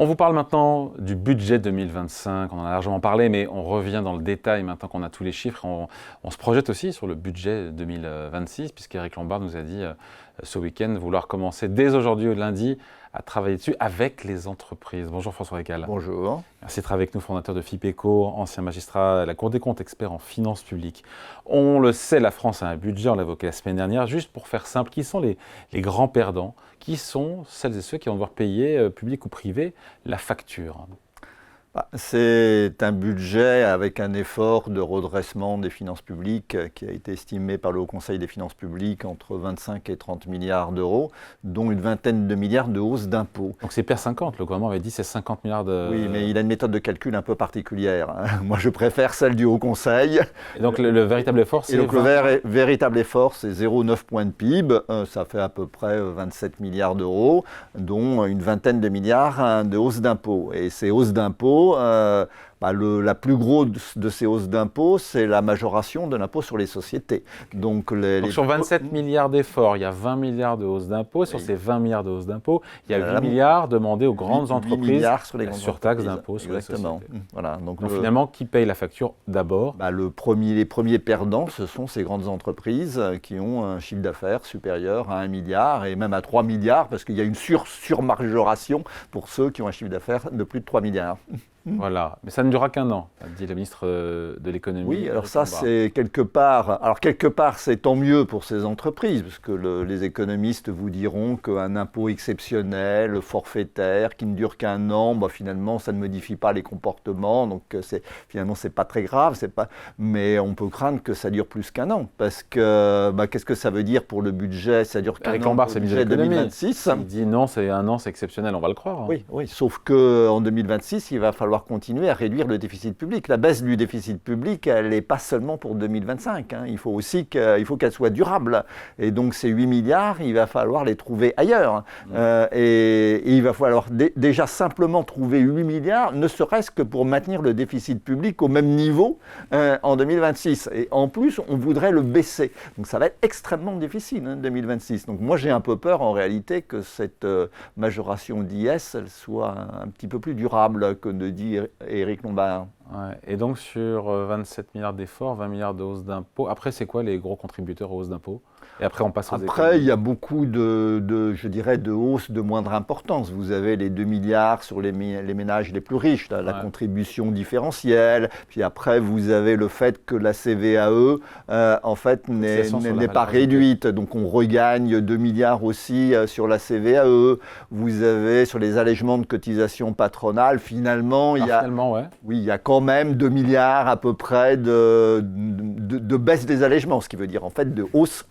On vous parle maintenant du budget 2025. On en a largement parlé, mais on revient dans le détail maintenant qu'on a tous les chiffres. On se projette aussi sur le budget 2026, puisqu'Éric Lombard nous a dit ce week-end vouloir commencer dès aujourd'hui au lundi à travailler dessus avec les entreprises. Bonjour François Récal. Bonjour. Merci d'être avec nous, fondateur de FIPECO, ancien magistrat à la Cour des comptes, expert en finances publiques. On le sait, la France a un budget, on l'a évoqué la semaine dernière. Juste pour faire simple, qui sont les grands perdants? Qui sont celles et ceux qui vont devoir payer, public ou privé, la facture? C'est un budget avec un effort de redressement des finances publiques qui a été estimé par le Haut Conseil des finances publiques entre 25 et 30 milliards d'euros, dont une vingtaine de milliards de hausse d'impôts. Donc c'est PR50, le gouvernement avait dit c'est 50 milliards de... Oui, mais il a une méthode de calcul un peu particulière. Moi, je préfère celle du Haut Conseil. Et donc le véritable effort, c'est... Et donc le véritable effort, c'est 0,9 points de PIB. Ça fait à peu près 27 milliards d'euros, dont une vingtaine de milliards de hausse d'impôts. Et ces hausses d'impôts, la plus grosse de ces hausses d'impôts, c'est la majoration de l'impôt sur les sociétés. Donc sur 27 milliards d'efforts, il y a 20 milliards de hausse d'impôts. Sur ces 20 milliards de hausse d'impôts, il y a 8 milliards demandés aux grandes entreprises. 8 milliards sur les la grandes surtaxe d'impôts sur les sociétés. Voilà. Donc finalement, qui paye la facture d'abord? Les premiers perdants, ce sont ces grandes entreprises qui ont un chiffre d'affaires supérieur à 1 milliard et même à 3 milliards, parce qu'il y a une surmajoration pour ceux qui ont un chiffre d'affaires de plus de 3 milliards. Voilà, mais ça ne durera qu'un an, a dit le ministre de l'économie. Oui, alors ça c'est quelque part, c'est tant mieux pour ces entreprises, parce que les économistes vous diront qu'un impôt exceptionnel, forfaitaire, qui ne dure qu'un an, finalement ça ne modifie pas les comportements, donc finalement c'est pas très grave, mais on peut craindre que ça dure plus qu'un an, parce que qu'est-ce que ça veut dire pour le budget? Ça dure qu'un an pour le budget 2026. Il dit non, c'est un an, c'est exceptionnel, on va le croire. Oui, sauf qu'en 2026, il va falloir continuer à réduire le déficit public. La baisse du déficit public, elle n'est pas seulement pour 2025. Il faut aussi qu'elle soit durable. Et donc ces 8 milliards, il va falloir les trouver ailleurs. Et il va falloir déjà simplement trouver 8 milliards, ne serait-ce que pour maintenir le déficit public au même niveau en 2026. Et en plus, on voudrait le baisser. Donc ça va être extrêmement difficile, 2026. Donc moi, j'ai un peu peur en réalité que cette majoration d'IS, elle soit un petit peu plus durable que de dit Éric Lombard. Ouais. Et donc sur 27 milliards d'efforts, 20 milliards de hausse d'impôts, après c'est quoi les gros contributeurs aux hausses d'impôts? Et après on passe aux économies. Après il y a beaucoup de hausses de moindre importance. Vous avez les 2 milliards sur les ménages les plus riches, la contribution différentielle. Puis après vous avez le fait que la CVAE en fait n'est pas réduite. Donc on regagne 2 milliards aussi sur la CVAE. Vous avez sur les allègements de cotisations patronales, finalement il y a quand même 2 milliards à peu près de baisse des allègements, ce qui veut dire en fait de hausse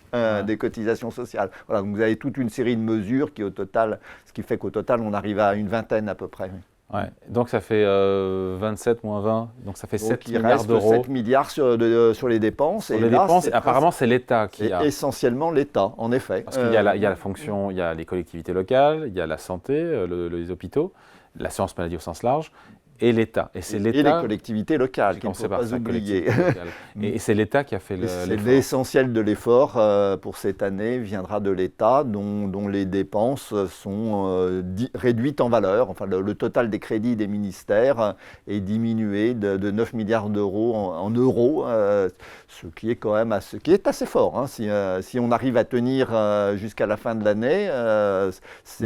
des cotisations sociales. Voilà, donc vous avez toute une série de mesures ce qui fait qu'au total on arrive à une vingtaine à peu près. Ouais. Donc ça fait 27 moins 20, donc ça fait 7 milliards d'euros. Il reste 7 milliards sur les dépenses. Sur les dépenses, apparemment c'est l'État qui a... Essentiellement l'État, en effet. Parce qu'il y a la fonction, il y a les collectivités locales, il y a la santé, les hôpitaux, l'assurance maladie au sens large, et l'État. Et c'est l'État... Et les collectivités locales, qu'il ne faut pas oublier. Et c'est l'État qui a fait l'effort. L'essentiel de l'effort pour cette année viendra de l'État, dont les dépenses sont réduites en valeur. Enfin, le total des crédits des ministères est diminué de 9 milliards d'euros en euros, ce qui est quand même assez fort. Si on arrive à tenir jusqu'à la fin de l'année, c'est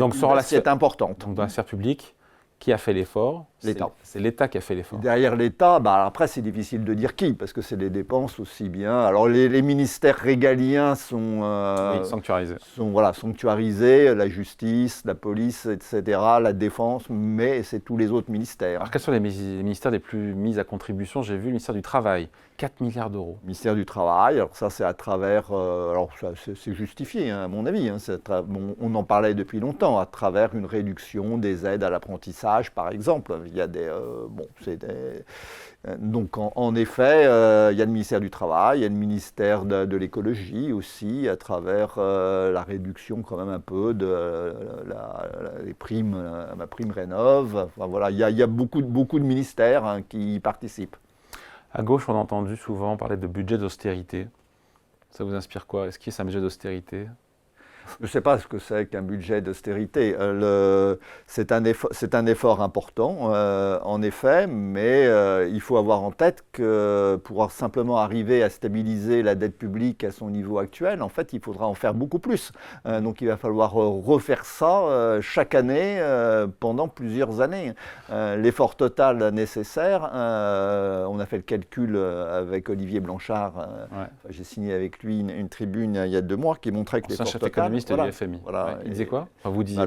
important. Donc dans la sphère publique, qui a fait l'effort? L'État. C'est l'État qui a fait l'effort. Derrière l'État, après c'est difficile de dire qui, parce que c'est des dépenses aussi bien. Alors les ministères régaliens sont sanctuarisés. Sanctuarisés, la justice, la police, etc., la défense, mais c'est tous les autres ministères. Alors quels sont les ministères les plus mis à contribution? J'ai vu le ministère du Travail, 4 milliards d'euros. Ministère du Travail, alors ça c'est à travers, c'est justifié à mon avis, on en parlait depuis longtemps, à travers une réduction des aides à l'apprentissage par exemple. Il y a donc en effet, il y a le ministère du Travail, il y a le ministère de l'écologie aussi, à travers la réduction quand même un peu de les primes, la prime Rénov'. Enfin, voilà, il y a beaucoup de ministères qui y participent. À gauche, on a entendu souvent parler de budget d'austérité. Ça vous inspire quoi? Est-ce que c'est un budget d'austérité? Je ne sais pas ce que c'est qu'un budget d'austérité. C'est un effort important, en effet, mais il faut avoir en tête que pour simplement arriver à stabiliser la dette publique à son niveau actuel, en fait, il faudra en faire beaucoup plus. Donc il va falloir refaire ça chaque année pendant plusieurs années. L'effort total nécessaire, on a fait le calcul avec Olivier Blanchard, j'ai signé avec lui une tribune il y a 2 mois qui montrait que l'effort total... économiste du FMI. Voilà. Il disait quoi? Enfin, vous disiez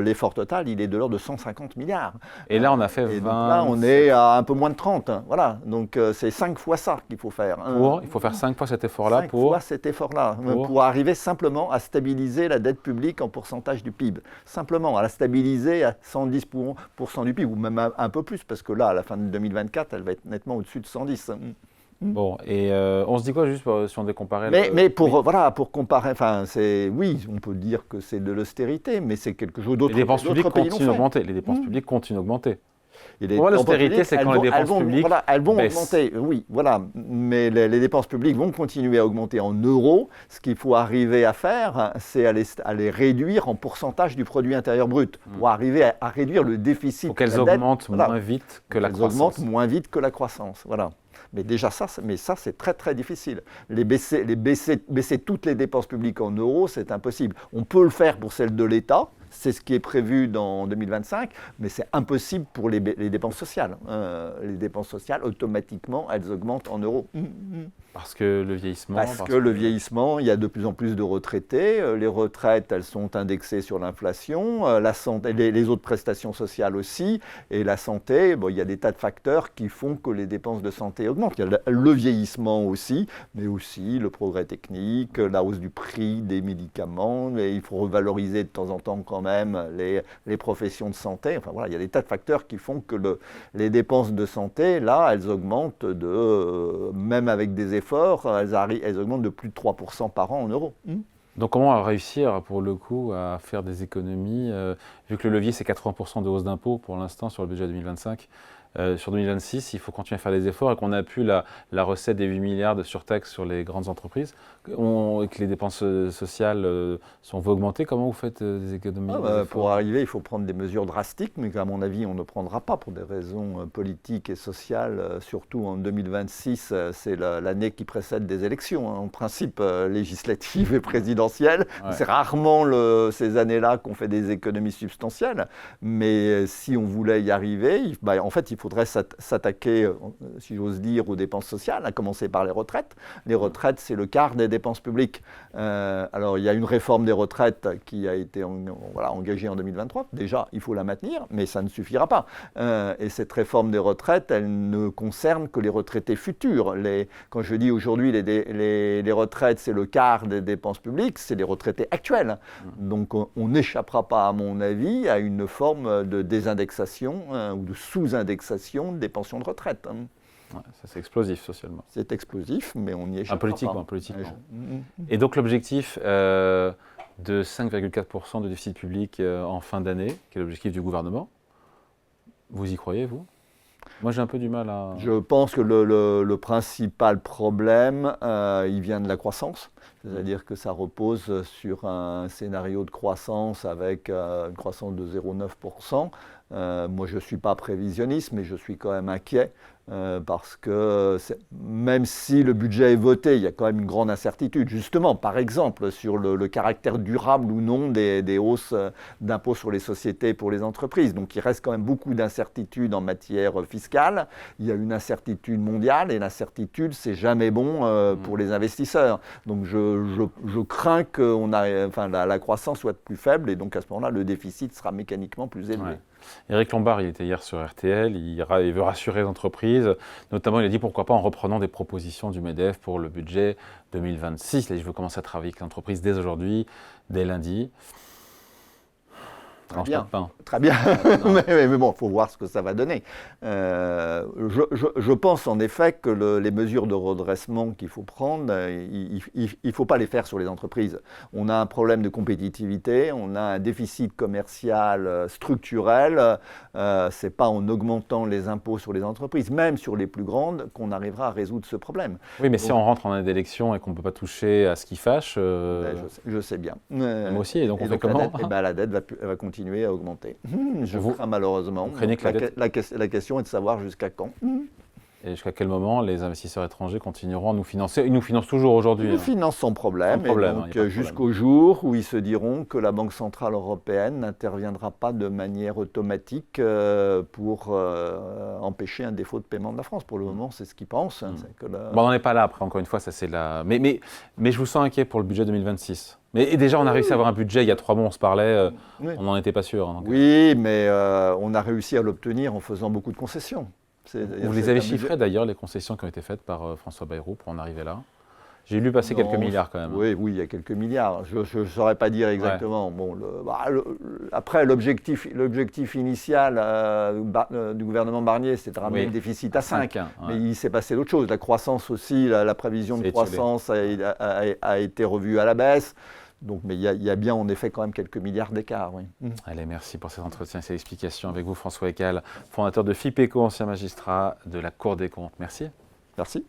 l'effort total, il est de l'ordre de 150 milliards. Et là, on a fait 20... donc là, on est à un peu moins de 30. Voilà. Donc, c'est 5 fois ça qu'il faut faire. Il faut faire 5 fois cet effort-là pour arriver simplement à stabiliser la dette publique en pourcentage du PIB. Simplement, à la stabiliser à 110% du PIB, ou même un peu plus, parce que là, à la fin de 2024, elle va être nettement au-dessus de 110. Bon, et on se dit quoi juste si on devait comparer Mais pour comparer, enfin, oui, on peut dire que c'est de l'austérité, mais c'est quelque chose d'autre. Les dépenses publiques continuent d'augmenter. Les dépenses publiques continuent d'augmenter. Pour moi, l'austérité, c'est quand les dépenses publiques elles vont baissent. augmenter, oui, voilà. Mais les dépenses publiques vont continuer à augmenter en euros. Ce qu'il faut arriver à faire, c'est à les réduire en pourcentage du produit intérieur brut, pour arriver à réduire le déficit. Il faut qu'elles augmentent moins vite que la croissance. Elles augmentent moins vite que la croissance, voilà. Mais déjà ça c'est très très difficile. Baisser toutes les dépenses publiques en euros, c'est impossible. On peut le faire pour celles de l'État, c'est ce qui est prévu dans 2025, mais c'est impossible pour les dépenses sociales. Les dépenses sociales, automatiquement, elles augmentent en euros. Parce que le vieillissement... Parce que le vieillissement, il y a de plus en plus de retraités. Les retraites, elles sont indexées sur l'inflation. Les autres prestations sociales aussi. Et la santé, il y a des tas de facteurs qui font que les dépenses de santé augmentent. Il y a le vieillissement aussi, mais aussi le progrès technique, la hausse du prix des médicaments. Et il faut revaloriser de temps en temps quand même les professions de santé. Enfin voilà, il y a des tas de facteurs qui font que les dépenses de santé, là, elles augmentent même avec des efforts, elles augmentent de plus de 3% par an en euros. Donc comment on va réussir pour le coup à faire des économies, vu que le levier c'est 80% de hausse d'impôts pour l'instant sur le budget 2025, sur 2026 il faut continuer à faire des efforts et qu'on n'a plus la recette des 8 milliards de surtaxe sur les grandes entreprises, et que les dépenses sociales vont augmenter. Comment vous faites des économies Pour arriver, il faut prendre des mesures drastiques, mais qu'à mon avis on ne prendra pas pour des raisons politiques et sociales, surtout en 2026, c'est l'année qui précède des élections, en principe législatives et présidentielles. C'est rarement ces années-là qu'on fait des économies substantielles, mais si on voulait y arriver, en fait il faudrait s'attaquer, si j'ose dire, aux dépenses sociales, à commencer par les retraites. Les retraites, c'est le quart des dépenses publiques. Alors, il y a une réforme des retraites qui a été engagée en 2023. Déjà, il faut la maintenir, mais ça ne suffira pas. Et cette réforme des retraites, elle ne concerne que les retraités futurs. Quand je dis aujourd'hui les retraites, c'est le quart des dépenses publiques, c'est les retraités actuels. Donc, on n'échappera pas, à mon avis, à une forme de désindexation ou de sous-indexation des pensions de retraite. Ça c'est explosif socialement. C'est explosif, mais on y échappe pas. Politiquement. Et donc l'objectif de 5,4% de déficit public en fin d'année, qui est l'objectif du gouvernement, vous y croyez, vous? Moi j'ai un peu du mal à... Je pense que le principal problème, il vient de la croissance. C'est-à-dire que ça repose sur un scénario de croissance avec une croissance de 0,9%. Moi, je ne suis pas prévisionniste, mais je suis quand même inquiet parce que même si le budget est voté, il y a quand même une grande incertitude, justement, par exemple, sur le caractère durable ou non des hausses d'impôts sur les sociétés pour les entreprises. Donc, il reste quand même beaucoup d'incertitudes en matière fiscale. Il y a une incertitude mondiale et l'incertitude, c'est jamais bon pour les investisseurs. Donc, je crains que la croissance soit plus faible et donc à ce moment-là, le déficit sera mécaniquement plus élevé. Éric Lombard, il était hier sur RTL, il veut rassurer les entreprises, notamment il a dit pourquoi pas en reprenant des propositions du MEDEF pour le budget 2026. Là, je veux commencer à travailler avec l'entreprise dès aujourd'hui, dès lundi. tranche pas de pain. Très bien, mais bon, il faut voir ce que ça va donner. Je pense en effet que les mesures de redressement qu'il faut prendre, il ne faut pas les faire sur les entreprises. On a un problème de compétitivité, on a un déficit commercial structurel. Ce n'est pas en augmentant les impôts sur les entreprises, même sur les plus grandes, qu'on arrivera à résoudre ce problème. Oui, mais si on rentre en année d'élection et qu'on ne peut pas toucher à ce qui fâche... Je sais bien. Moi aussi, et donc on fait comment? La dette va continuer à augmenter. Je crains malheureusement. Vous craignez que la question est de savoir jusqu'à quand. Et jusqu'à quel moment les investisseurs étrangers continueront à nous financer? Ils nous financent toujours aujourd'hui. Ils nous financent sans problème. Jusqu'au jour où ils se diront que la Banque Centrale Européenne n'interviendra pas de manière automatique pour empêcher un défaut de paiement de la France. Pour le moment, c'est ce qu'ils pensent. On n'en est pas là après, encore une fois, ça c'est la... Mais je vous sens inquiet pour le budget 2026. Mais déjà, on a réussi à avoir un budget, il y a 3 mois, on se parlait, on n'en était pas sûr. Donc. Oui, mais on a réussi à l'obtenir en faisant beaucoup de concessions. Vous les avez chiffrées d'ailleurs, les concessions qui ont été faites par François Bayrou pour en arriver là? J'ai lu passer quelques milliards quand même. Oui, il y a quelques milliards. Je ne saurais pas dire exactement. Ouais. Bon, après, l'objectif initial du gouvernement Barnier, c'était de ramener le déficit à 5. Mais il s'est passé d'autres choses. La croissance aussi, la prévision de croissance a été revue à la baisse. Donc, mais il y a bien en effet quand même quelques milliards d'écart. Oui. Allez, merci pour cet entretien et ces explications avec vous, François Ecal, fondateur de FIPECO, ancien magistrat de la Cour des comptes. Merci. Merci.